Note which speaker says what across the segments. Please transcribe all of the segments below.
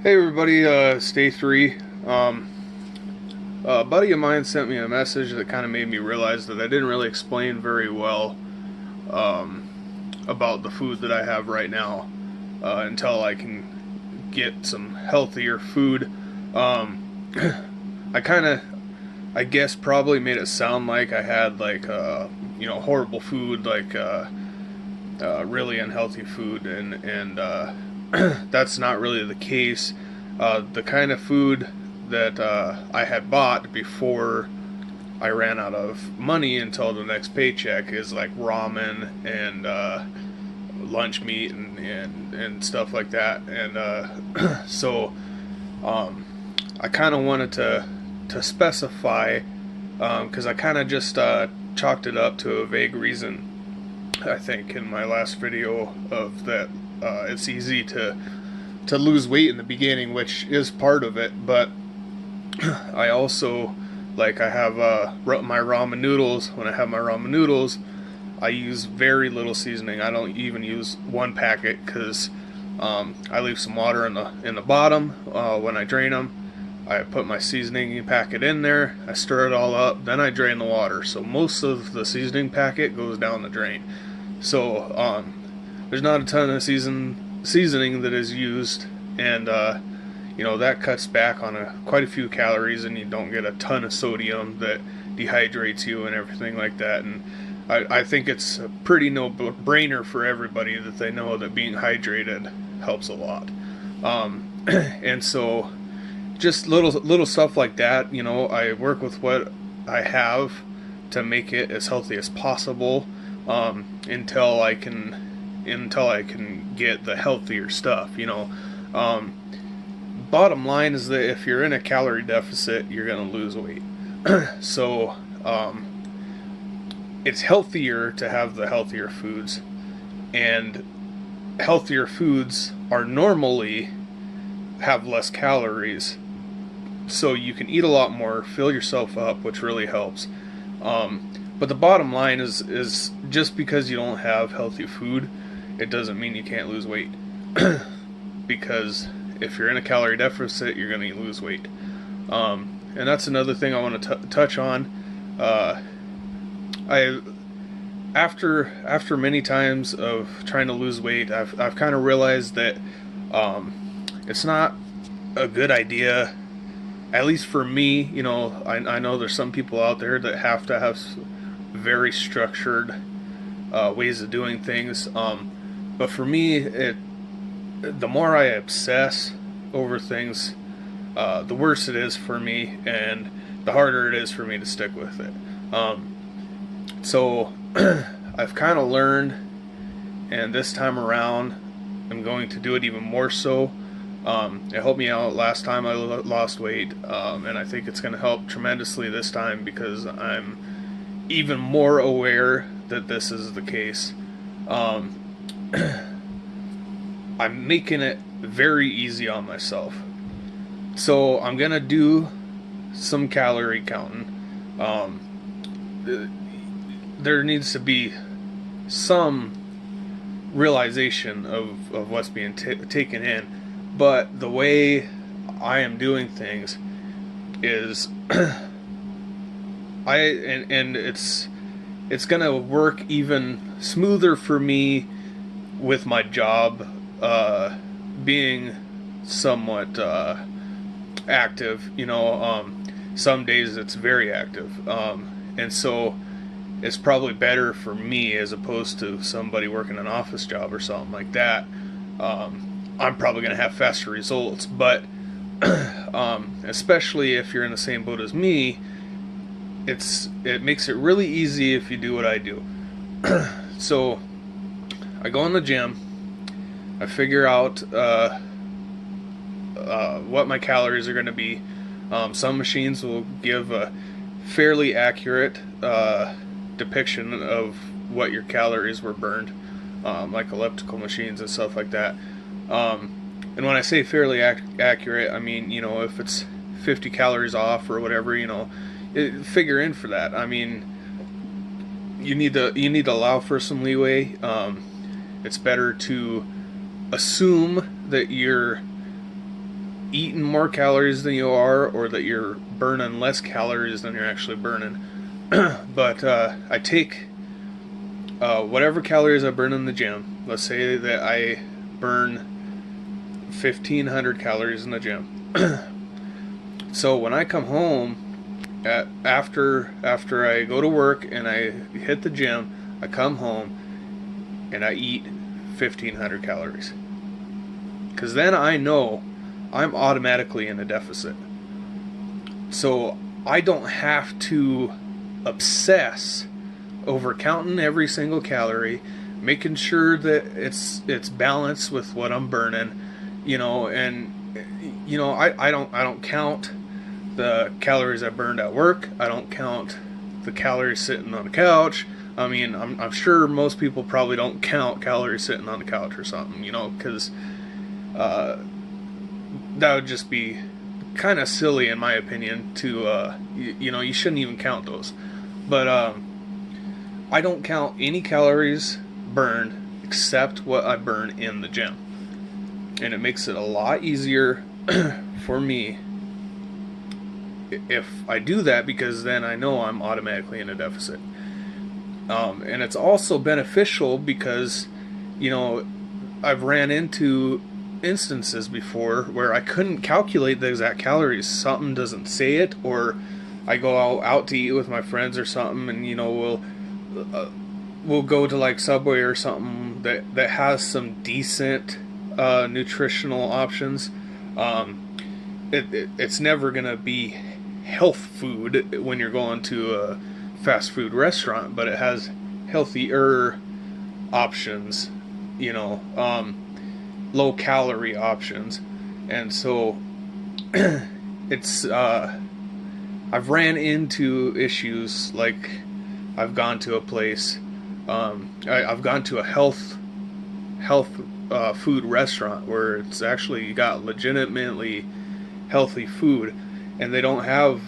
Speaker 1: Hey everybody, stay three. A buddy of mine sent me a message that kind of made me realize that I didn't really explain very well about the food that I have right now until I can get some healthier food. I kind of, I guess, probably made it sound like I had like horrible food, like really unhealthy food, and that's not really the case. The kind of food that I had bought before I ran out of money until the next paycheck is like ramen and lunch meat and stuff like that. And so I kind of wanted to specify because I kind of just chalked it up to a vague reason. I think in my last video of that, it's easy to lose weight in the beginning, which is part of it, but I also I have my ramen noodles. When I have my ramen noodles, I use very little seasoning. I don't even use one packet because I leave some water in the bottom when I drain them. I put my seasoning packet in there, I stir it all up, then I drain the water. So most of the seasoning packet goes down the drain. So there's not a ton of seasoning that is used, and that cuts back on quite a few calories, and you don't get a ton of sodium that dehydrates you and everything like that. And I think it's a pretty no-brainer for everybody that they know that being hydrated helps a lot. And so just little stuff like that. I work with what I have to make it as healthy as possible until I can get the healthier stuff. Bottom line is that if you're in a calorie deficit, you're going to lose weight. So it's healthier to have the healthier foods, and healthier foods are normally have less calories, so you can eat a lot more, fill yourself up, which really helps. But the bottom line is just because you don't have healthy food, it doesn't mean you can't lose weight. Because if you're in a calorie deficit, you're going to lose weight. And that's another thing I want to touch on. After many times of trying to lose weight, I've kind of realized that it's not a good idea. At least for me, I know there's some people out there that have to have very structured ways of doing things. But for me, the more I obsess over things, the worse it is for me, and the harder it is for me to stick with it. So I've kind of learned, and this time around, I'm going to do it even more so. It helped me out last time I lost weight, and I think it's going to help tremendously this time because I'm even more aware that this is the case. I'm making it very easy on myself. So I'm going to do some calorie counting. There needs to be some realization of what's being taken in. But the way I am doing things is it's gonna work even smoother for me with my job being somewhat active. Some days it's very active, and so it's probably better for me as opposed to somebody working an office job or something like that. I'm probably going to have faster results, but especially if you're in the same boat as me, it makes it really easy if you do what I do. So I go in the gym, I figure out what my calories are going to be. Some machines will give a fairly accurate depiction of what your calories were burned, like elliptical machines and stuff like that. And when I say fairly accurate, I mean, if it's 50 calories off or whatever, figure in for that. I mean, you need to allow for some leeway. It's better to assume that you're eating more calories than you are, or that you're burning less calories than you're actually burning. But I take whatever calories I burn in the gym. Let's say that I burn 1,500 calories in the gym. So when I come home, after I go to work and I hit the gym, I come home and I eat 1,500 calories. Because then I know I'm automatically in a deficit. So I don't have to obsess over counting every single calorie, making sure that it's balanced with what I'm burning, and I don't count the calories I burned at work. I don't count the calories sitting on the couch. I mean, I'm sure most people probably don't count calories sitting on the couch or something, because that would just be kind of silly in my opinion to, you shouldn't even count those. But I don't count any calories burned except what I burn in the gym. And it makes it a lot easier for me if I do that, because then I know I'm automatically in a deficit. And it's also beneficial because, I've ran into instances before where I couldn't calculate the exact calories. Something doesn't say it, or I go out to eat with my friends or something, and we'll go to like Subway or something that has some decent nutritional options. It's never gonna be health food when you're going to a fast food restaurant, but it has healthier options, low calorie options. And so it's I've ran into issues like I've gone to a place, I've gone to a health food restaurant where it's actually got legitimately healthy food, and they don't have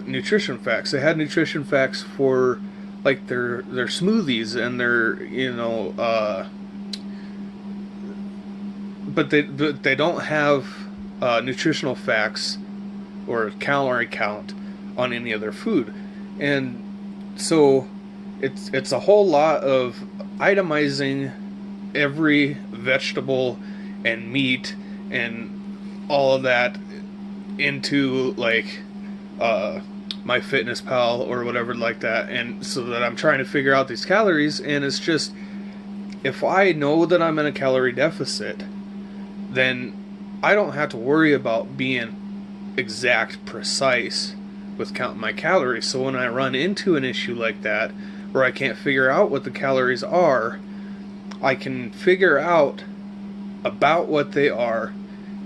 Speaker 1: nutrition facts. They had nutrition facts for like their smoothies and their but they don't have nutritional facts or calorie count on any of their food. And so it's a whole lot of itemizing every vegetable and meat and all of that into like MyFitnessPal or whatever like that, and so that I'm trying to figure out these calories. And it's just, if I know that I'm in a calorie deficit, then I don't have to worry about being exact, precise with counting my calories. So when I run into an issue like that where I can't figure out what the calories are, I can figure out about what they are,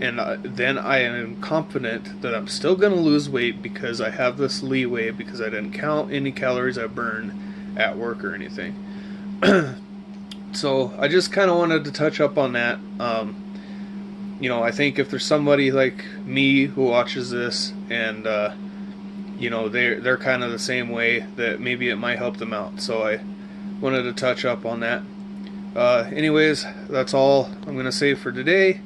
Speaker 1: and then I am confident that I'm still going to lose weight because I have this leeway, because I didn't count any calories I burned at work or anything. So I just kind of wanted to touch up on that. I think if there's somebody like me who watches this and they're kind of the same way, that maybe it might help them out. So I wanted to touch up on that. Anyways, that's all I'm going to say for today.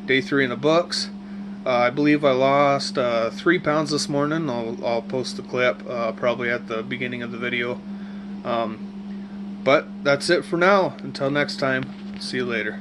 Speaker 1: Day 3 in the books. I believe I lost 3 pounds this morning. I'll post the clip probably at the beginning of the video. But that's it for now. Until next time, see you later.